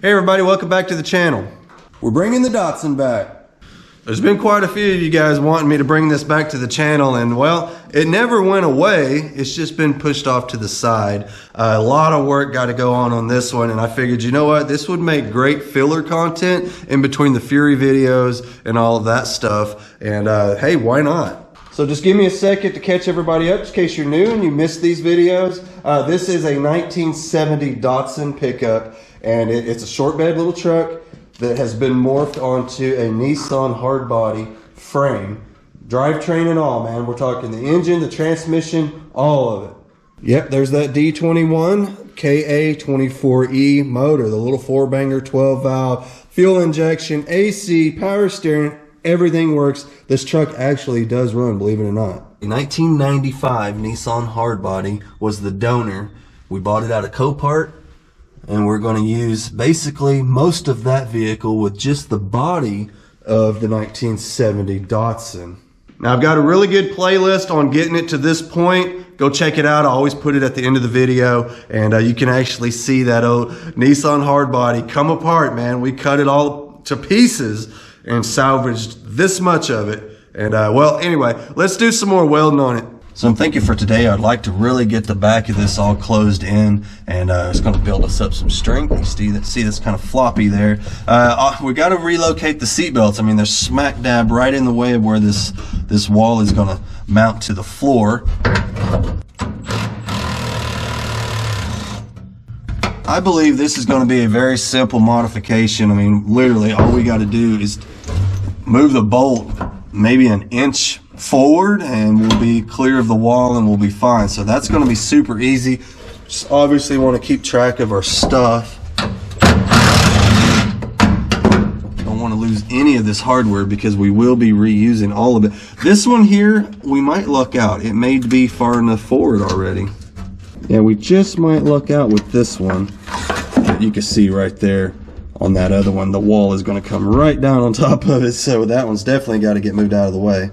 Hey everybody, welcome back to the channel. We're bringing the Datsun back. There's been quite a few of you guys wanting me to bring this back to the channel, and well, it never went away. It's just been pushed off to the side. A lot of work got to go on this one, and I figured, you know what, this would make great filler content in between the Fury videos and all of that stuff, and hey, why not? So just give me a second to catch everybody up, just in case you're new and you missed these videos. This is a 1970 Datsun pickup, and it's a short bed little truck that has been morphed onto a Nissan hardbody frame. Drivetrain and all, man. We're talking the engine, the transmission, all of it. Yep, there's that D21 KA24E motor, the little 4-banger 12-valve, fuel injection, AC, power steering, everything works. This truck actually does run, believe it or not. The 1995 Nissan hardbody was the donor. We bought it out of Copart, and we're going to use basically most of that vehicle with just the body of the 1970 Datsun. Now I've got a really good playlist on getting it to this point. Go check it out. I always put it at the end of the video, and you can actually see that old Nissan hardbody come apart, man. We cut it all to pieces and salvaged this much of it. And well, anyway, let's do some more welding on it. So I'm thinking for today, I'd like to really get the back of this all closed in, and it's going to build us up some strength. You see this kind of floppy there. We got to relocate the seat belts. I mean, they're smack dab right in the way of where this wall is going to mount to the floor. I believe this is going to be a very simple modification. I mean, literally all we got to do is move the bolt maybe an inch forward and we'll be clear of the wall and we'll be fine. So that's going to be super easy. Just obviously want to keep track of our stuff. Don't want to lose any of this hardware because we will be reusing all of it. This one here, we might luck out. It may be far enough forward already. Yeah, we just might luck out with this one. You can see right there on that other one, the wall is going to come right down on top of it. So that one's definitely got to get moved out of the way.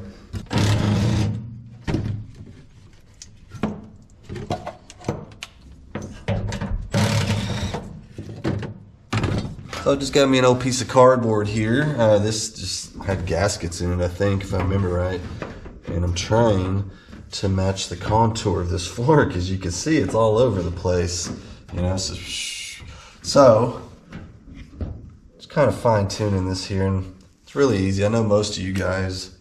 So I just got me an old piece of cardboard here. This just had gaskets in it, I think, if I remember right. And I'm trying to match the contour of this floor, because you can see it's all over the place. You know, so just kind of fine tuning this here, and it's really easy. I know most of you guys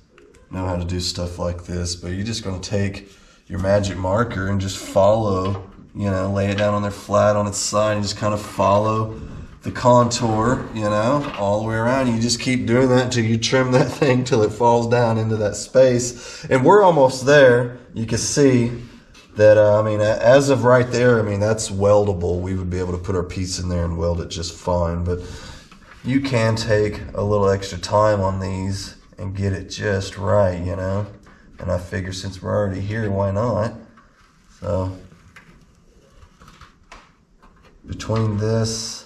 know how to do stuff like this, but you're just going to take your magic marker and just follow, you know, lay it down on there flat on its side and just kind of follow the contour, you know, all the way around. You just keep doing that until you trim that thing till it falls down into that space. And we're almost there. You can see that, I mean, as of right there, I mean, that's weldable. We would be able to put our piece in there and weld it just fine. But you can take a little extra time on these and get it just right, you know. And I figure since we're already here, why not? So between this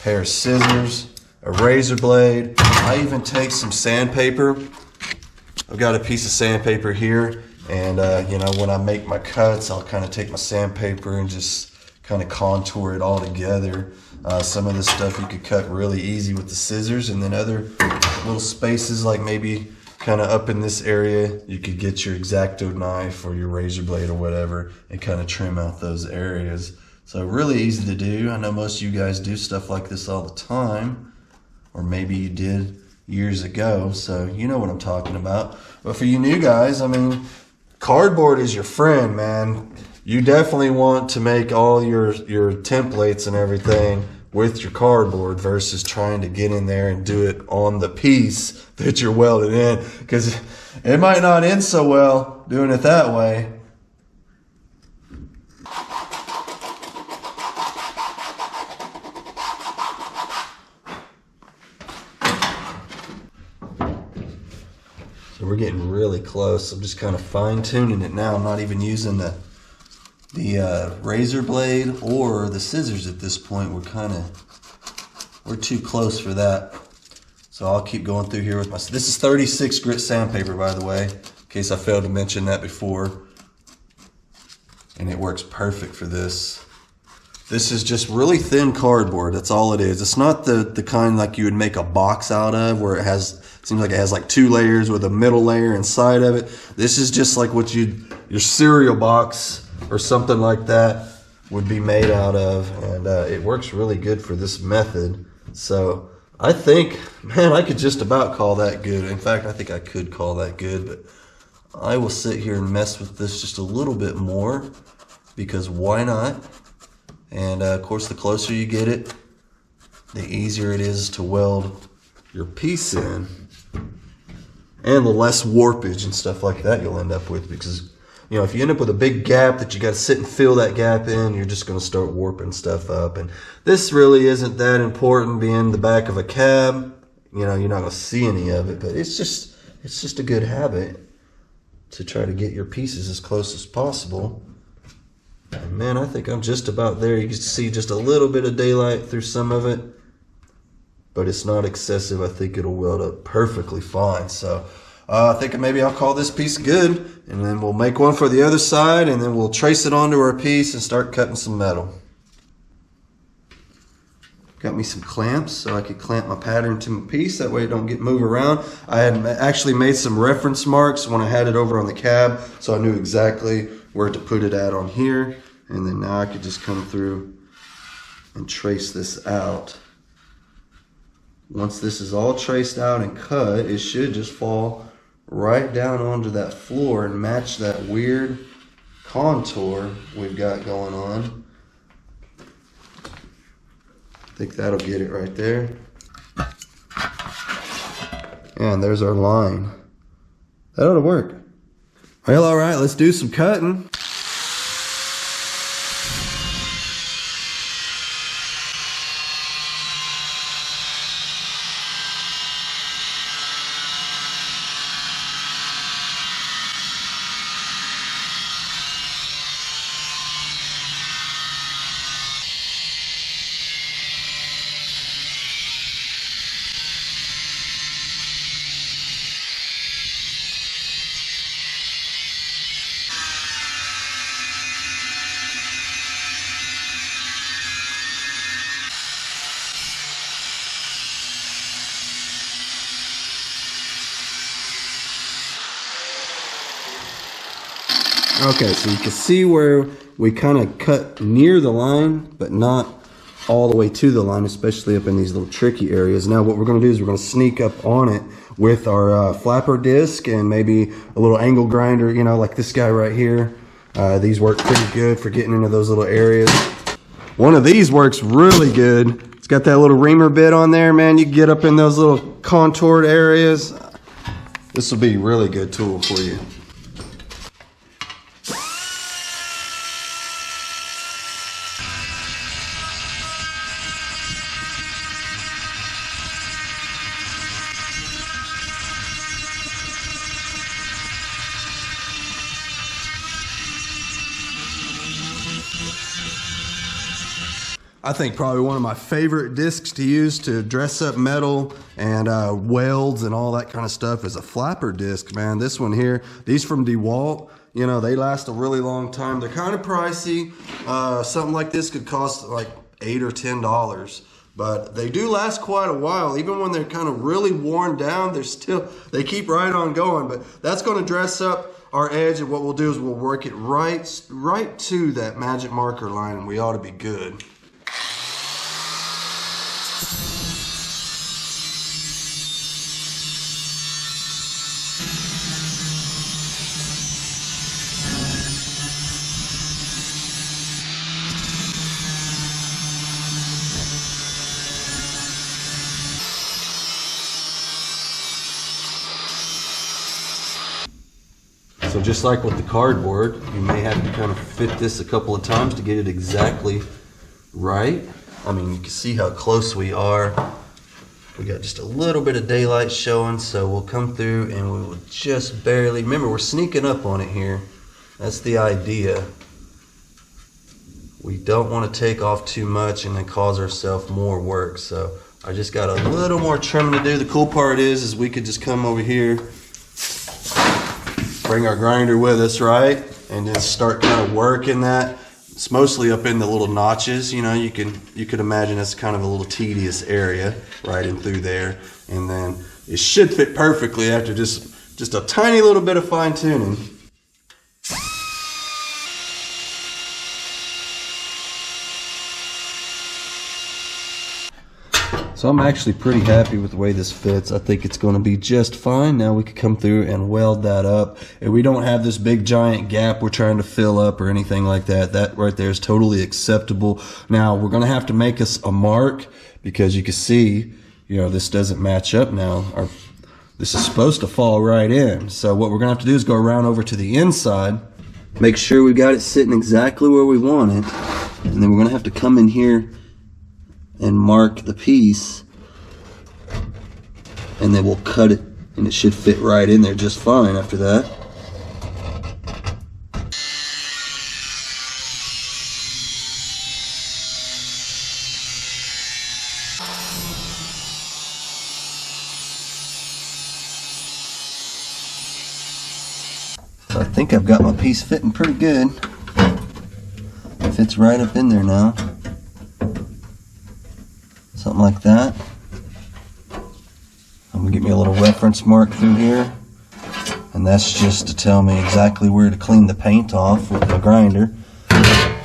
pair of scissors, a razor blade, I even take some sandpaper. I've got a piece of sandpaper here, and you know, when I make my cuts, I'll kind of take my sandpaper and just kind of contour it all together. Some of this stuff you could cut really easy with the scissors, and then other little spaces, like maybe kind of up in this area, you could get your X-Acto knife or your razor blade or whatever and kind of trim out those areas. So really easy to do. I know most of you guys do stuff like this all the time, or maybe you did years ago, so you know what I'm talking about. But for you new guys, I mean, cardboard is your friend, man. You definitely want to make all your templates and everything with your cardboard versus trying to get in there and do it on the piece that you're welded in, because it might not end so well doing it that way. So we're getting really close. I'm just kind of fine tuning it now. I'm not even using the razor blade or the scissors at this point. We're too close for that. So I'll keep going through here with my, this is 36 grit sandpaper, by the way, in case I failed to mention that before. And it works perfect for this. This is just really thin cardboard. That's all it is. It's not the kind like you would make a box out of, where it seems like it has like 2 layers with a middle layer inside of it. This is just like what your cereal box or something like that would be made out of, and it works really good for this method. So I think, man, I could just about call that good. In fact, I think I could call that good, but I will sit here and mess with this just a little bit more, because why not? And of course, the closer you get it, the easier it is to weld your piece in, and the less warpage and stuff like that you'll end up with, because if you end up with a big gap that you got to sit and fill that gap in, you're just going to start warping stuff up. And this really isn't that important, being the back of a cab. You're not going to see any of it, but it's just a good habit to try to get your pieces as close as possible. And man, I think I'm just about there. You can see just a little bit of daylight through some of it, but it's not excessive. I think it'll weld up perfectly fine. So I think maybe I'll call this piece good, and then we'll make one for the other side, and then we'll trace it onto our piece and start cutting some metal. Got me some clamps so I could clamp my pattern to my piece. That way it don't get moved around. I had actually made some reference marks when I had it over on the cab, so I knew exactly where to put it at on here. And then now I could just come through and trace this out. Once this is all traced out and cut, it should just fall right down onto that floor and match that weird contour we've got going on. I think that'll get it right there. And there's our line. That ought to work. Well, all right, let's do some cutting. Okay, so you can see where we kind of cut near the line, but not all the way to the line, especially up in these little tricky areas. Now what we're going to do is we're going to sneak up on it with our flapper disc and maybe a little angle grinder, like this guy right here. These work pretty good for getting into those little areas. One of these works really good. It's got that little reamer bit on there, man. You can get up in those little contoured areas. This will be a really good tool for you. I think probably one of my favorite discs to use to dress up metal and welds and all that kind of stuff is a flapper disc, man. This one here, these from DeWalt, they last a really long time. They're kind of pricey. Something like this could cost like $8 or $10, but they do last quite a while. Even when they're kind of really worn down, they keep right on going. But that's going to dress up our edge, and what we'll do is we'll work it right to that magic marker line, and we ought to be good. So just like with the cardboard, you may have to kind of fit this a couple of times to get it exactly right. I mean, you can see how close we are. We got just a little bit of daylight showing, so we'll come through and we will just barely, remember we're sneaking up on it here. That's the idea. We don't want to take off too much and then cause ourselves more work. So I just got a little more trimming to do. The cool part is we could just come over here, bring our grinder with us, right? And then start kind of working that It's mostly up in the little notches. You know, you could imagine it's kind of a little tedious area right in through there, and then it should fit perfectly after just a tiny little bit of fine tuning. So I'm actually pretty happy with the way this fits. I think it's going to be just fine. Now we can come through and weld that up. And we don't have this big giant gap we're trying to fill up or anything like that. That right there is totally acceptable. Now we're going to have to make us a mark because you can see, you know, this doesn't match up now. This is supposed to fall right in. So what we're going to have to do is go around over to the inside, make sure we got it sitting exactly where we want it. And then we're going to have to come in here and mark the piece, and then we'll cut it, and it should fit right in there just fine after that. So I think I've got my piece fitting pretty good. It fits right up in there now. Something like that. I'm gonna get me a little reference mark through here, and that's just to tell me exactly where to clean the paint off with my grinder.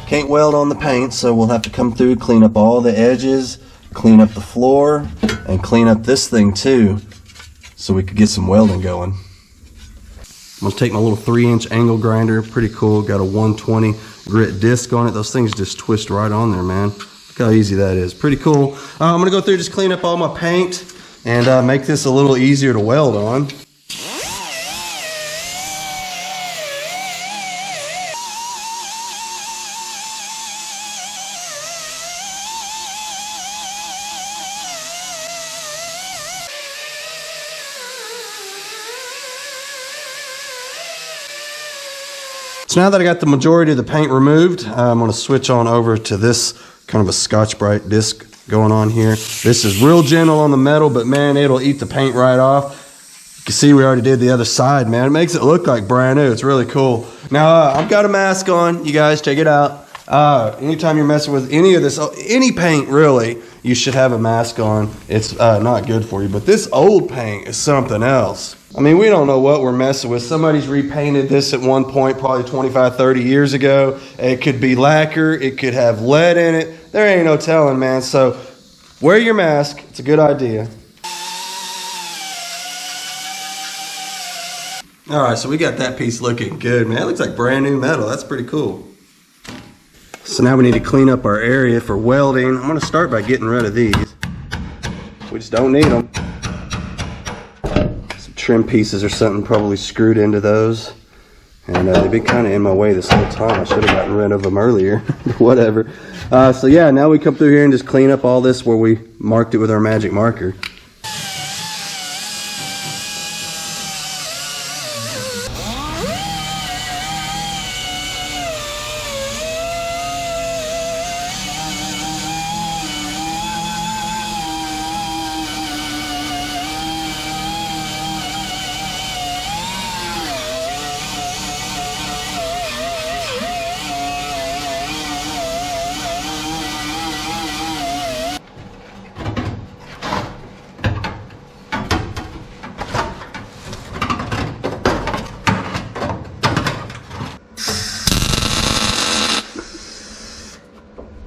Can't weld on the paint, so we'll have to come through, clean up all the edges, clean up the floor, and clean up this thing too, so we could get some welding going. I'm gonna take my little 3-inch angle grinder, pretty cool, got a 120 grit disc on it. Those things just twist right on there, man. Look how easy that is. Pretty cool. I'm going to go through, just clean up all my paint and make this a little easier to weld on. So now that I got the majority of the paint removed, I'm going to switch on over to this kind of a Scotch-Brite disc going on here. This is real gentle on the metal, but man, it'll eat the paint right off. You can see we already did the other side, man. It makes it look like brand new. It's really cool. Now, I've got a mask on. You guys, check it out. Anytime you're messing with any of this, any paint really, you should have a mask on. It's not good for you, but this old paint is something else. I mean, we don't know what we're messing with. Somebody's repainted this at one point, probably 25, 30 years ago. It could be lacquer. It could have lead in it. There ain't no telling, man. So wear your mask. It's a good idea. All right, so we got that piece looking good, man. It looks like brand new metal. That's pretty cool. So now we need to clean up our area for welding. I'm going to start by getting rid of these. We just don't need them. Trim pieces or something probably screwed into those, and they've been kind of in my way this whole time. I should have gotten rid of them earlier. Whatever. So yeah, now we come through here and just clean up all this where we marked it with our magic marker.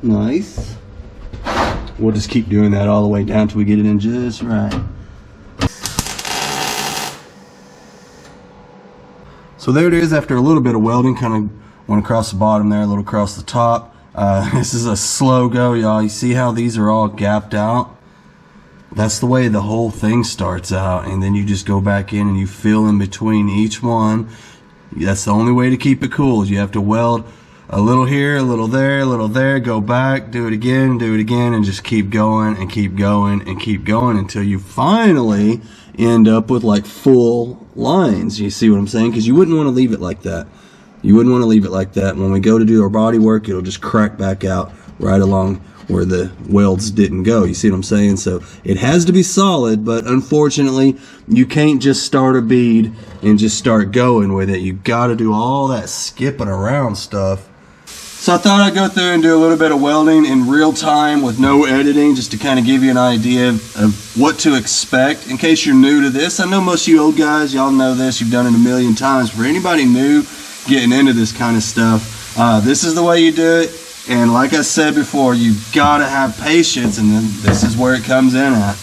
Nice. We'll just keep doing that all the way down till we get it in just right. So there it is after a little bit of welding. Kind of went across the bottom there, a little across the top. This is a slow go, y'all. You see how these are all gapped out? That's the way the whole thing starts out, and then you just go back in and you fill in between each one. That's the only way to keep it cool, is you have to weld a little here, a little there, go back, do it again, and just keep going and keep going and keep going until you finally end up with like full lines. You see what I'm saying? Because you wouldn't want to leave it like that. You wouldn't want to leave it like that. When we go to do our body work, it'll just crack back out right along where the welds didn't go. You see what I'm saying? So it has to be solid, but unfortunately, you can't just start a bead and just start going with it. You got to do all that skipping around stuff. So I thought I'd go through and do a little bit of welding in real time with no editing, just to kind of give you an idea of what to expect in case you're new to this. I know most of you old guys, y'all know this, you've done it a million times. For anybody new getting into this kind of stuff, this is the way you do it. And like I said before, you've got to have patience, and then this is where it comes in at.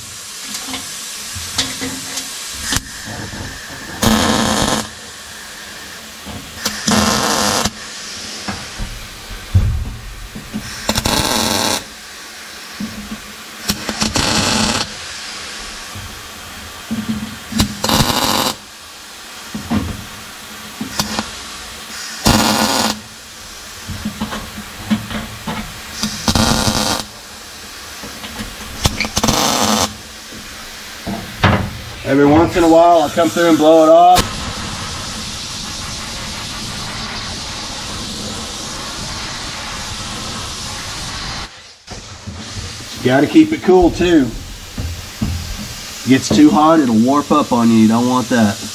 Every once in a while, I'll come through and blow it off. You gotta keep it cool too. It gets too hot, it'll warp up on you. You don't want that.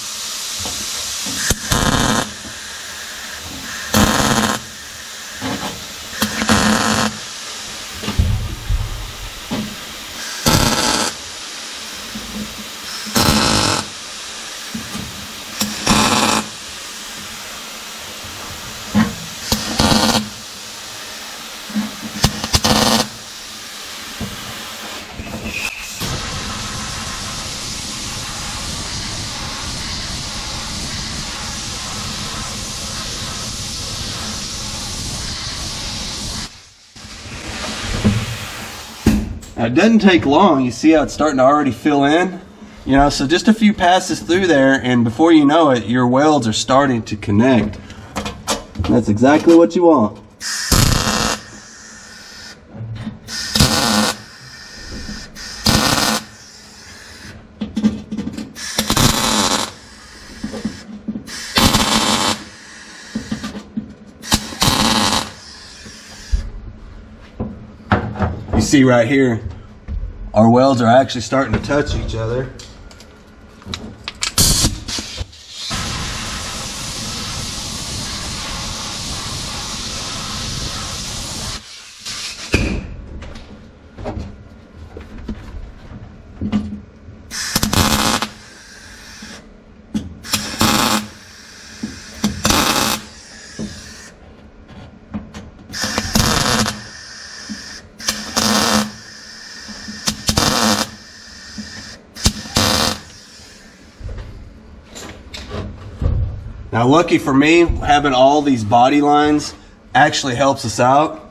Now, it doesn't take long. You see how it's starting to already fill in? You know, so just a few passes through there, and before you know it, your welds are starting to connect. And that's exactly what you want. You see right here, our welds are actually starting to touch each other. Now, lucky for me, having all these body lines actually helps us out.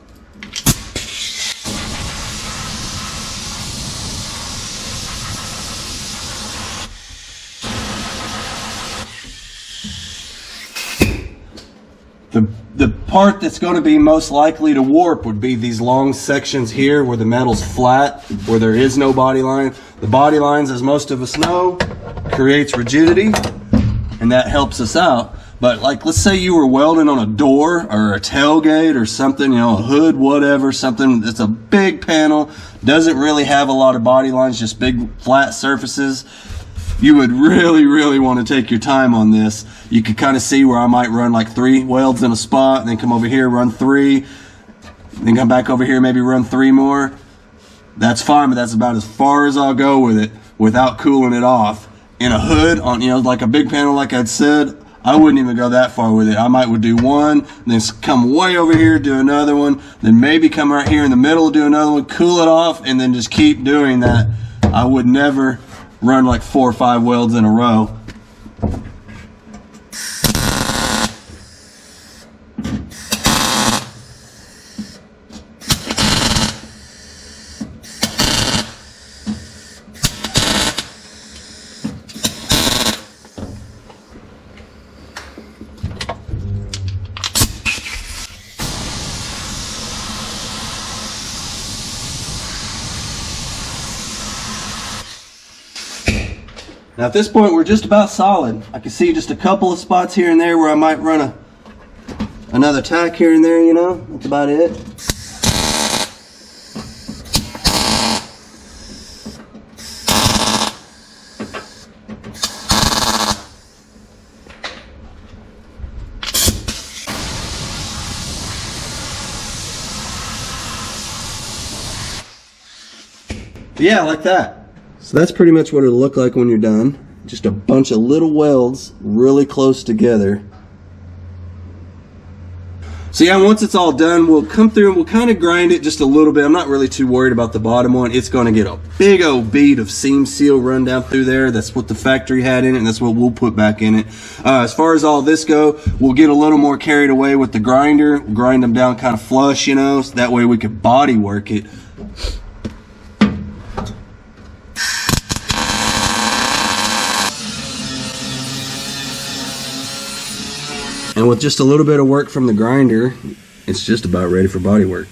The part that's going to be most likely to warp would be these long sections here where the metal's flat, where there is no body line. The body lines, as most of us know, creates rigidity, and that helps us out. But like, let's say you were welding on a door or a tailgate or something, you know, a hood, whatever, something that's a big panel, doesn't really have a lot of body lines, just big flat surfaces. You would really want to take your time on this. You could kind of see where I might run like 3 welds in a spot, and then come over here, run 3, then come back over here, maybe run 3 more. That's fine, but that's about as far as I'll go with it without cooling it off. In a hood, on, you know, like a big panel, like I'd said, I wouldn't even go that far with it. I would do one, then come way over here, do another one, then maybe come right here in the middle, do another one, cool it off, and then just keep doing that. I would never run like 4 or 5 welds in a row. Now at this point, we're just about solid. I can see just a couple of spots here and there where I might run another tack here and there, you know. That's about it. Yeah, like that. So that's pretty much what it'll look like when you're done. Just a bunch of little welds really close together. So yeah, once it's all done, we'll come through and we'll kind of grind it just a little bit. I'm not really too worried about the bottom one. It's going to get a big old bead of seam seal run down through there. That's what the factory had in it, and that's what we'll put back in it. As far as all this go, we'll get a little more carried away with the grinder. We'll grind them down kind of flush, you know, so that way we could body work it. And with just a little bit of work from the grinder, it's just about ready for body work.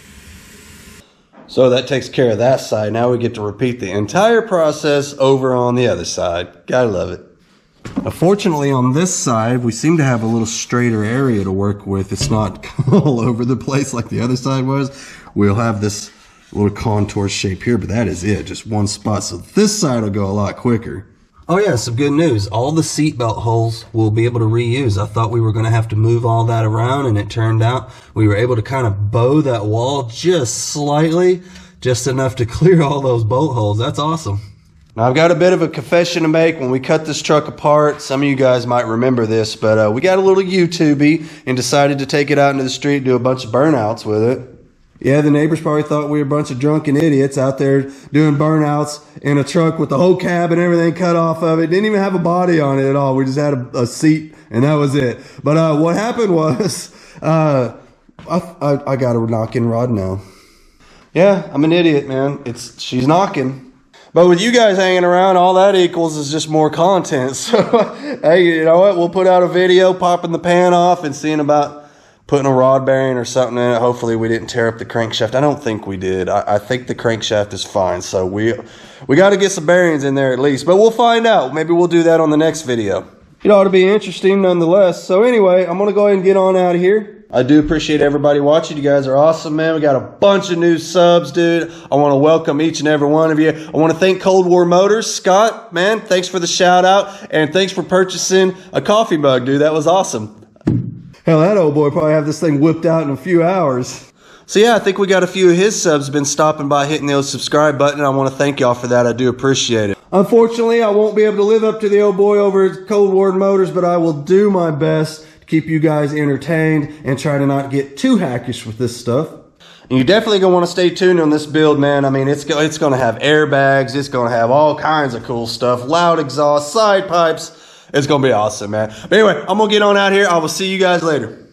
So that takes care of that side. Now we get to repeat the entire process over on the other side. Gotta love it. Unfortunately, on this side, we seem to have a little straighter area to work with. It's not all over the place like the other side was. We'll have this little contour shape here, but that is it, just one spot. So this side will go a lot quicker. Oh yeah, some good news. All the seatbelt holes we'll be able to reuse. I thought we were going to have to move all that around, and it turned out we were able to kind of bow that wall just slightly, just enough to clear all those bolt holes. That's awesome. Now I've got a bit of a confession to make. When we cut this truck apart, some of you guys might remember this, but we got a little YouTube-y and decided to take it out into the street and do a bunch of burnouts with it. Yeah, the neighbors probably thought we were a bunch of drunken idiots out there doing burnouts in a truck with the whole cab and everything cut off of it. Didn't even have a body on it at all. We just had a seat and that was it. But what happened was, I got a knocking rod now. Yeah, I'm an idiot, man. She's knocking. But with you guys hanging around, all that equals is just more content. So, hey, you know what? We'll put out a video popping the pan off and seeing about putting a rod bearing or something in it. Hopefully we didn't tear up the crankshaft. I don't think we did. I think the crankshaft is fine. So we got to get some bearings in there at least. But we'll find out. Maybe we'll do that on the next video. It ought to be interesting nonetheless. So anyway, I'm going to go ahead and get on out of here. I do appreciate everybody watching. You guys are awesome, man. We got a bunch of new subs, dude. I want to welcome each and every one of you. I want to thank Cold War Motors. Scott, man, thanks for the shout out. And thanks for purchasing a coffee mug, dude. That was awesome. Hell, that old boy probably have this thing whipped out in a few hours. So yeah, I think we got a few of his subs been stopping by hitting the old subscribe button. I want to thank y'all for that. I do appreciate it. Unfortunately, I won't be able to live up to the old boy over at Cold War Motors, but I will do my best to keep you guys entertained and try to not get too hackish with this stuff. And you're definitely going to want to stay tuned on this build, man. I mean, it's going to have airbags. It's going to have all kinds of cool stuff. Loud exhaust, side pipes. It's going to be awesome, man. But anyway, I'm going to get on out here. I will see you guys later.